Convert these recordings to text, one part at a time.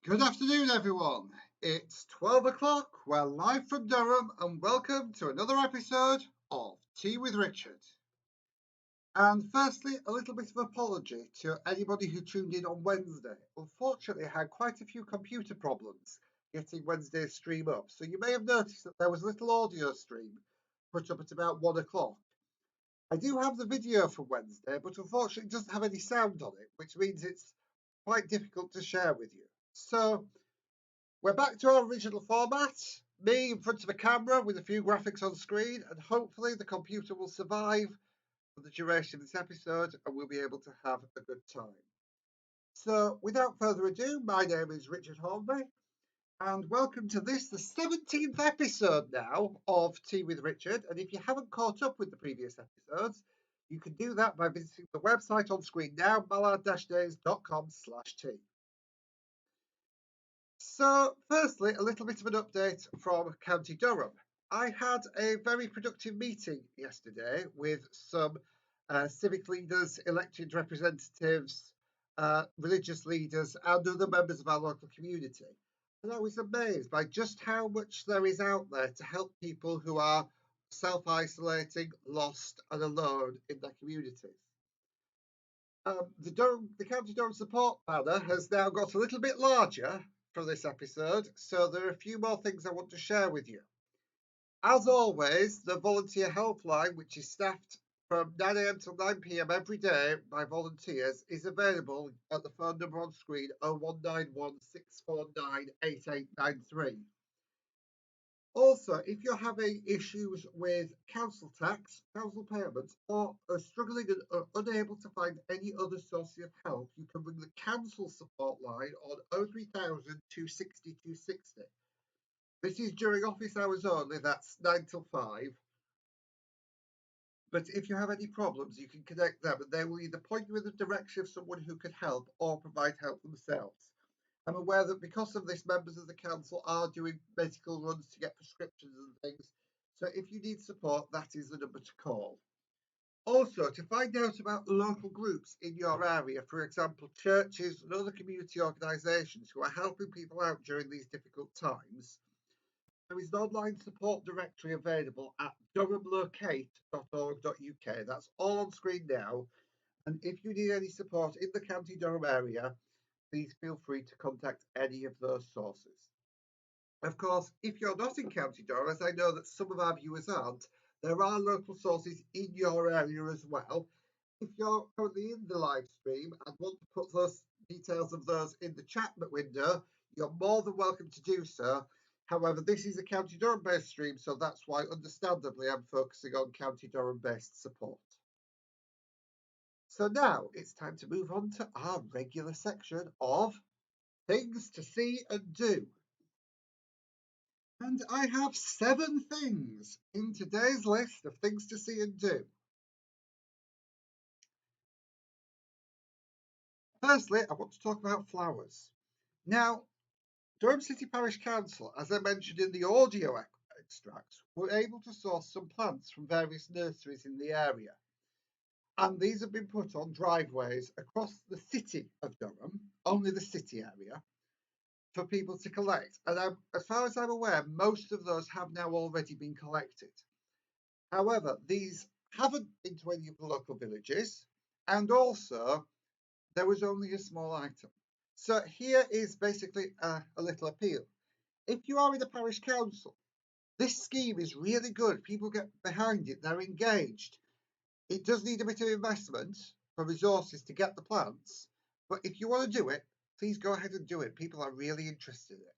Good afternoon, everyone. It's 12 o'clock. We're live from Durham, and welcome to another episode of Tea with Richard. And firstly, a little bit of apology to anybody who tuned in on Wednesday. Unfortunately, I had quite a few computer problems getting Wednesday's stream up. So you may have noticed that there was a little audio stream put up at about 1 o'clock. I do have the video for Wednesday, but unfortunately, it doesn't have any sound on it, which means it's quite difficult to share with you. So we're back to our original format, me in front of a camera with a few graphics on screen, and hopefully the computer will survive for the duration of this episode and we'll be able to have a good time. So without further ado, my name is Richard Hornby, and welcome to this, the 17th episode now of Tea with Richard. And if you haven't caught up with the previous episodes, you can do that by visiting the website on screen now, mallard-days.com/tea. So, firstly, a little bit of an update from County Durham. I had a very productive meeting yesterday with some civic leaders, elected representatives, religious leaders, and other members of our local community. And I was amazed by just how much there is out there to help people who are self-isolating, lost, and alone in their communities. The County Durham support banner has now got a little bit larger for this episode, so there are a few more things I want to share with you. As always, the volunteer helpline, which is staffed from 9 a.m. till 9 p.m. every day by volunteers, is available at the phone number on screen 0191 649 8893. Also, if you're having issues with council tax, council payments, or are struggling and are unable to find any other source of help, you can ring the council support line on 03000 260 260. This is during office hours only, that's 9 till 5. But if you have any problems, you can connect them and they will either point you in the direction of someone who can help or provide help themselves. I'm aware that because of this, members of the council are doing medical runs to get prescriptions and things. So if you need support, that is the number to call. Also, to find out about local groups in your area, for example, churches and other community organisations who are helping people out during these difficult times, there is an online support directory available at durhamlocate.org.uk. That's all on screen now. And if you need any support in the County Durham area, please feel free to contact any of those sources. Of course, if you're not in County Durham, as I know that some of our viewers aren't, there are local sources in your area as well. If you're currently in the live stream and want to put those details of those in the chat window, you're more than welcome to do so. However, this is a County Durham based stream, so that's why, understandably, I'm focusing on County Durham based support. So now it's time to move on to our regular section of things to see and do. And I have 7 things in today's list of things to see and do. Firstly, I want to talk about flowers. Now, Durham City Parish Council, as I mentioned in the audio extracts, were able to source some plants from various nurseries in the area. And these have been put on driveways across the city of Durham, only the city area, for people to collect. And as far as I'm aware, most of those have now already been collected. However, these haven't been to any of the local villages, and also there was only a small item. So here is basically a little appeal. If you are in the parish council, this scheme is really good. People get behind it, they're engaged. It does need a bit of investment for resources to get the plants, but if you want to do it, please go ahead and do it. People are really interested in it.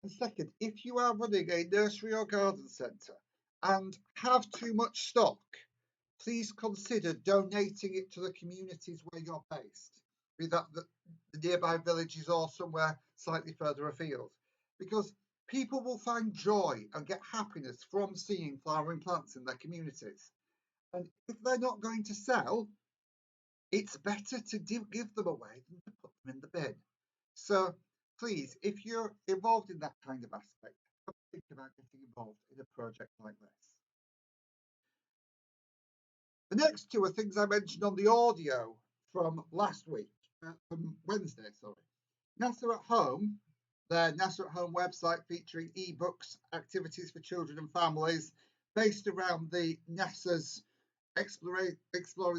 And second, if you are running a nursery or garden centre and have too much stock, please consider donating it to the communities where you're based, be that the nearby villages or somewhere slightly further afield, because people will find joy and get happiness from seeing flowering plants in their communities. And if they're not going to sell, it's better to give them away than to put them in the bin. So please, if you're involved in that kind of aspect, think about getting involved in a project like this. The next 2 are things I mentioned on the audio from last week, from Wednesday, sorry. NASA at Home, their NASA at Home website featuring ebooks, activities for children and families based around the NASA's exploring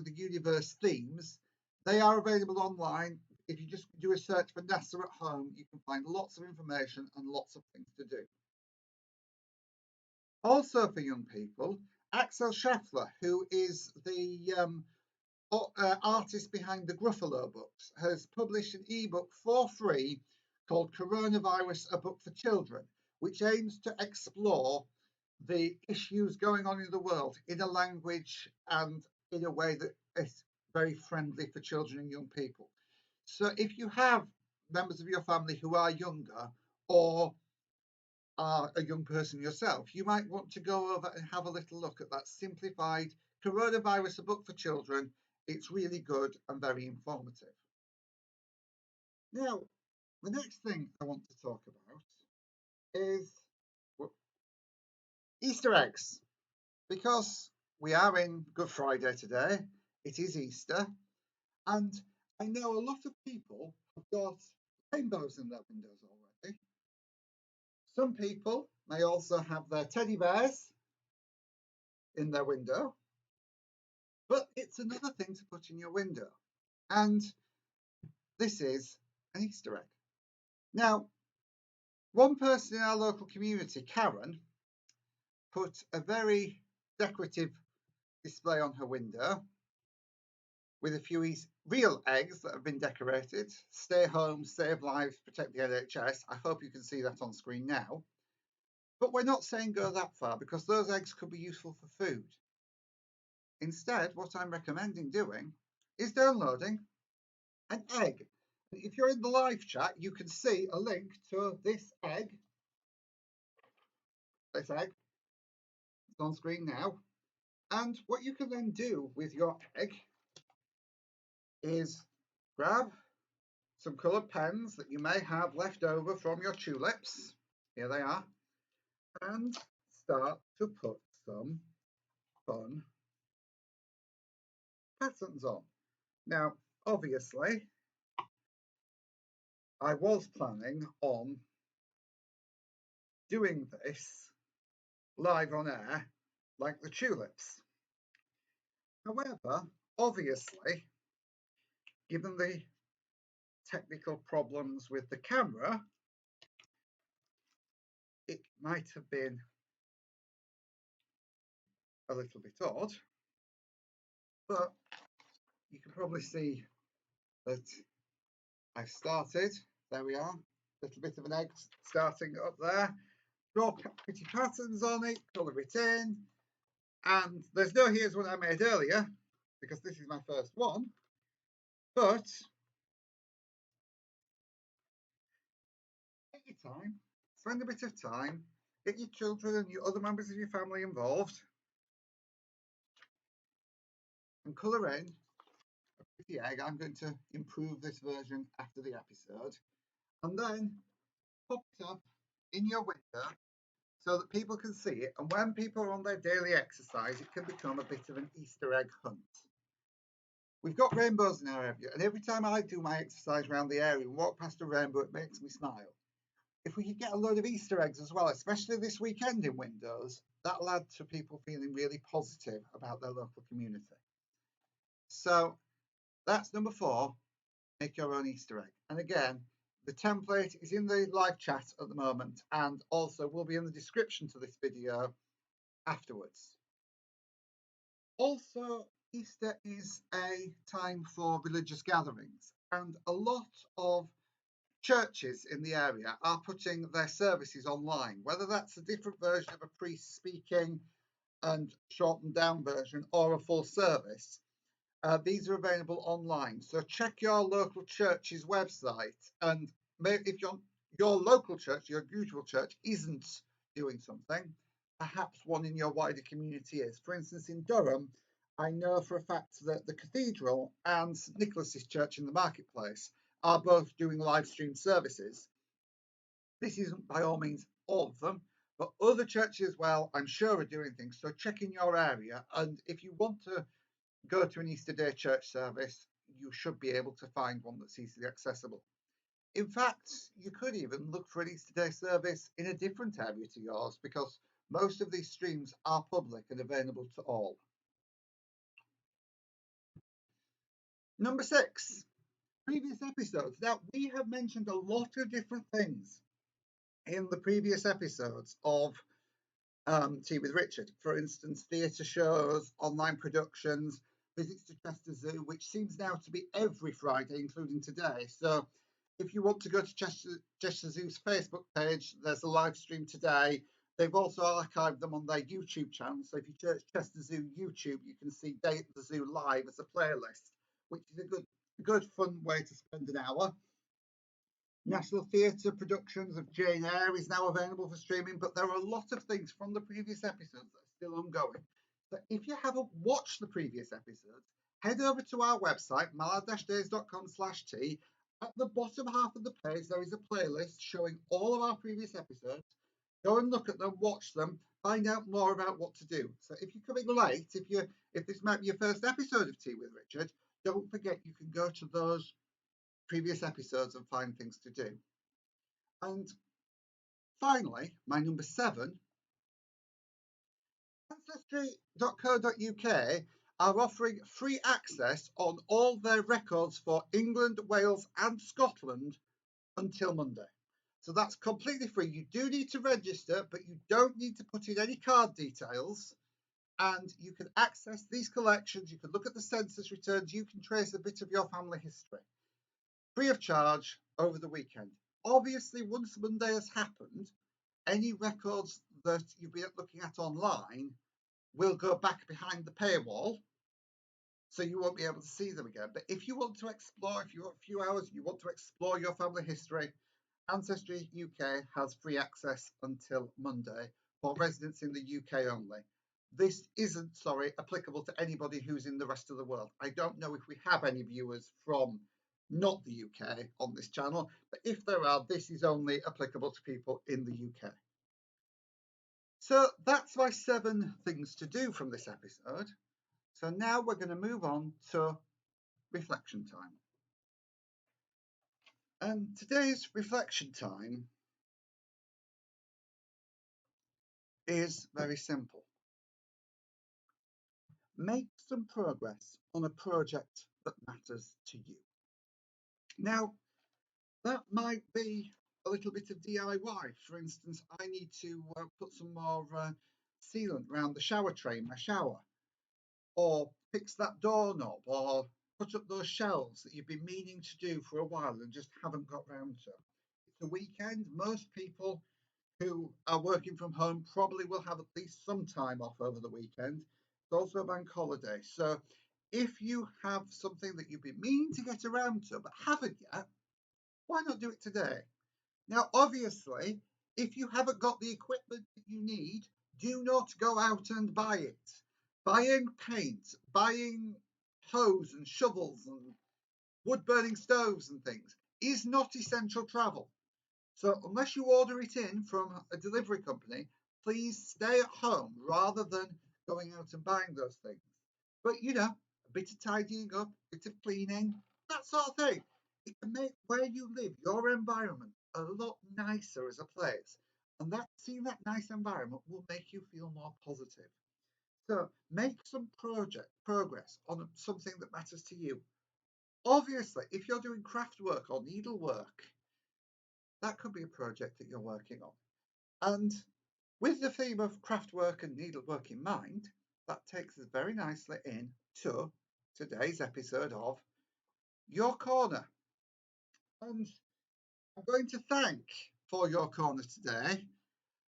the universe themes. They are available online. If you just do a search for NASA at Home, you can find lots of information and lots of things to do. Also for young people, Axel Scheffler, who is the artist behind the Gruffalo books, has published an ebook for free called Coronavirus, a Book for Children, which aims to explore the issues going on in the world in a language and in a way that is very friendly for children and young people. So if you have members of your family who are younger or are a young person yourself, you might want to go over and have a little look at that simplified Coronavirus, a Book for Children. It's really good and very informative. Now, the next thing I want to talk about is Easter eggs, because we are in Good Friday today. It is Easter, and I know a lot of people have got rainbows in their windows already. Some people may also have their teddy bears in their window, but it's another thing to put in your window. And this is an Easter egg. Now, one person in our local community, Karen, put a very decorative display on her window with a few real eggs that have been decorated. Stay home, save lives, protect the NHS. I hope you can see that on screen now. But we're not saying go that far, because those eggs could be useful for food. Instead, what I'm recommending doing is downloading an egg. If you're in the live chat, you can see a link to this egg. This egg. It's on screen now. And what you can then do with your egg is grab some coloured pens that you may have left over from your tulips. Here they are. And start to put some fun patterns on. Now, obviously, I was planning on doing this live on air like the tulips. However, obviously, given the technical problems with the camera, it might have been a little bit odd, but you can probably see that I've started. There we are, a little bit of an egg starting up there. Draw pretty patterns on it, colour it in, and there's no here's one I made earlier because this is my first one, but take your time, spend a bit of time, get your children and your other members of your family involved, and colour in a pretty egg. I'm going to improve this version after the episode, and then pop it up in your window so that people can see it, and when people are on their daily exercise, it can become a bit of an Easter egg hunt. We've got rainbows in our area, and every time I do my exercise around the area and walk past a rainbow, it makes me smile. If we could get a load of Easter eggs as well, especially this weekend in Windows, that'll add to people feeling really positive about their local community. So that's number 4, make your own Easter egg. And again, the template is in the live chat at the moment and also will be in the description to this video afterwards. Also, Easter is a time for religious gatherings, and a lot of churches in the area are putting their services online, whether that's a different version of a priest speaking and shortened down version or a full service. These are available online, so check your local church's website, and if your local church, your usual church, isn't doing something, perhaps one in your wider community is. For instance, in Durham, I know for a fact that the Cathedral and St Nicholas's Church in the Marketplace are both doing live stream services. This isn't by all means all of them, but other churches as well, I'm sure, are doing things. So check in your area, and if you want to go to an Easter Day church service, you should be able to find one that's easily accessible. In fact, you could even look for an Easter Day service in a different area to yours because most of these streams are public and available to all. Number 6, previous episodes. Now, we have mentioned a lot of different things in the previous episodes of Tea with Richard. For instance, theatre shows, online productions, visits to Chester Zoo, which seems now to be every Friday, including today. So if you want to go to Chester Zoo's Facebook page, there's a live stream today. They've also archived them on their YouTube channel. So if you search Chester Zoo YouTube, you can see Day at the Zoo live as a playlist, which is a good fun way to spend an hour. National Theatre productions of Jane Eyre is now available for streaming, but there are a lot of things from the previous episodes that are still ongoing. So if you haven't watched the previous episodes, head over to our website, mallard-days.com/tea. At the bottom half of the page, there is a playlist showing all of our previous episodes. Go and look at them, watch them, find out more about what to do. So if you're coming late, if this might be your first episode of Tea with Richard, don't forget you can go to those previous episodes and find things to do. And finally, my number 7, Ancestry.co.uk are offering free access on all their records for England, Wales and Scotland until Monday. So that's completely free. You do need to register, but you don't need to put in any card details. And you can access these collections. You can look at the census returns. You can trace a bit of your family history free of charge over the weekend. Obviously, once Monday has happened, any records that you've been looking at online will go back behind the paywall, so you won't be able to see them again. But if you want to explore, if you've got a few hours, you want to explore your family history, Ancestry UK has free access until Monday for residents in the UK only. This isn't, applicable to anybody who's in the rest of the world. I don't know if we have any viewers from not the UK on this channel, but if there are, this is only applicable to people in the UK. So that's my 7 things to do from this episode. So now we're going to move on to reflection time. And today's reflection time is very simple. Make some progress on a project that matters to you. Now, that might be a little bit of DIY. For instance, I need to put some more sealant around the shower tray in my shower, or fix that doorknob, or put up those shelves that you've been meaning to do for a while and just haven't got round to. It's a weekend. Most people who are working from home probably will have at least some time off over the weekend. It's also a bank holiday. So if you have something that you've been meaning to get around to but haven't yet, why not do it today? Now, obviously, if you haven't got the equipment that you need, do not go out and buy it. Buying paint, buying hose and shovels and wood-burning stoves and things is not essential travel. So unless you order it in from a delivery company, please stay at home rather than going out and buying those things. But, a bit of tidying up, a bit of cleaning, that sort of thing. It can make where you live, your environment, a lot nicer as a place. And seeing that nice environment will make you feel more positive. So make some progress on something that matters to you. Obviously, if you're doing craft work or needlework, that could be a project that you're working on. And with the theme of craft work and needlework in mind, that takes us very nicely into today's episode of Your Corner. And I'm going to thank for Your Corner today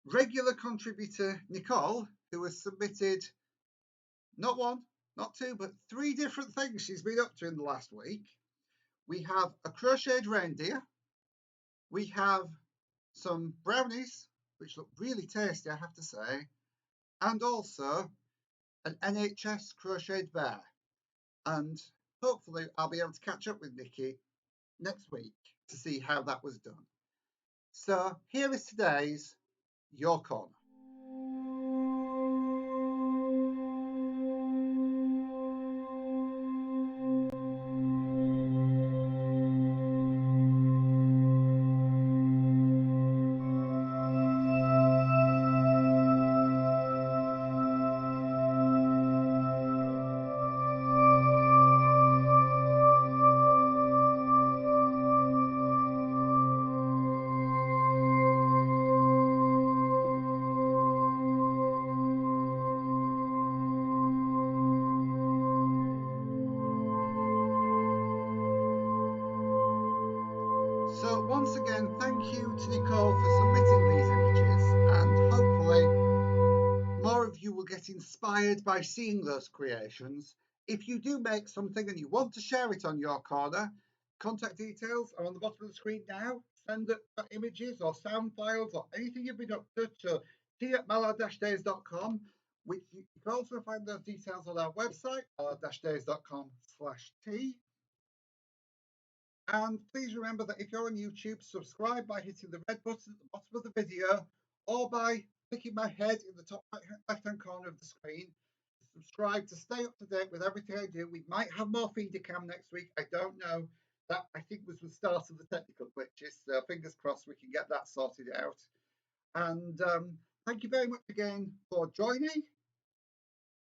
regular contributor Nicole, who has submitted not 1, not 2, but 3 different things she's been up to in the last week. We have a crocheted reindeer. We have some brownies, which look really tasty, I have to say, and also an NHS crocheted bear. And hopefully I'll be able to catch up with Nikki next week to see how that was done. So here is today's Your Corner. So once again, thank you to Nicole for submitting these images, and hopefully more of you will get inspired by seeing those creations. If you do make something and you want to share it on your corner, contact details are on the bottom of the screen now. Send images or sound files or anything you've been up to t@mallard-days.com, which you can also find those details on our website, mallard-days.com/t. And please remember that if you're on YouTube, subscribe by hitting the red button at the bottom of the video or by clicking my head in the top left-hand corner of the screen. Subscribe to stay up to date with everything I do. We might have more feeder cam next week. I don't know. That I think was the start of the technical glitches. So fingers crossed we can get that sorted out. And thank you very much again for joining,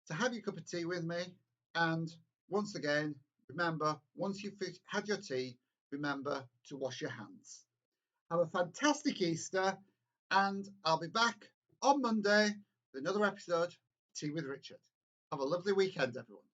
to have your cup of tea with me. And once again, remember, once you've had your tea, remember to wash your hands. Have a fantastic Easter, and I'll be back on Monday with another episode of Tea with Richard. Have a lovely weekend, everyone.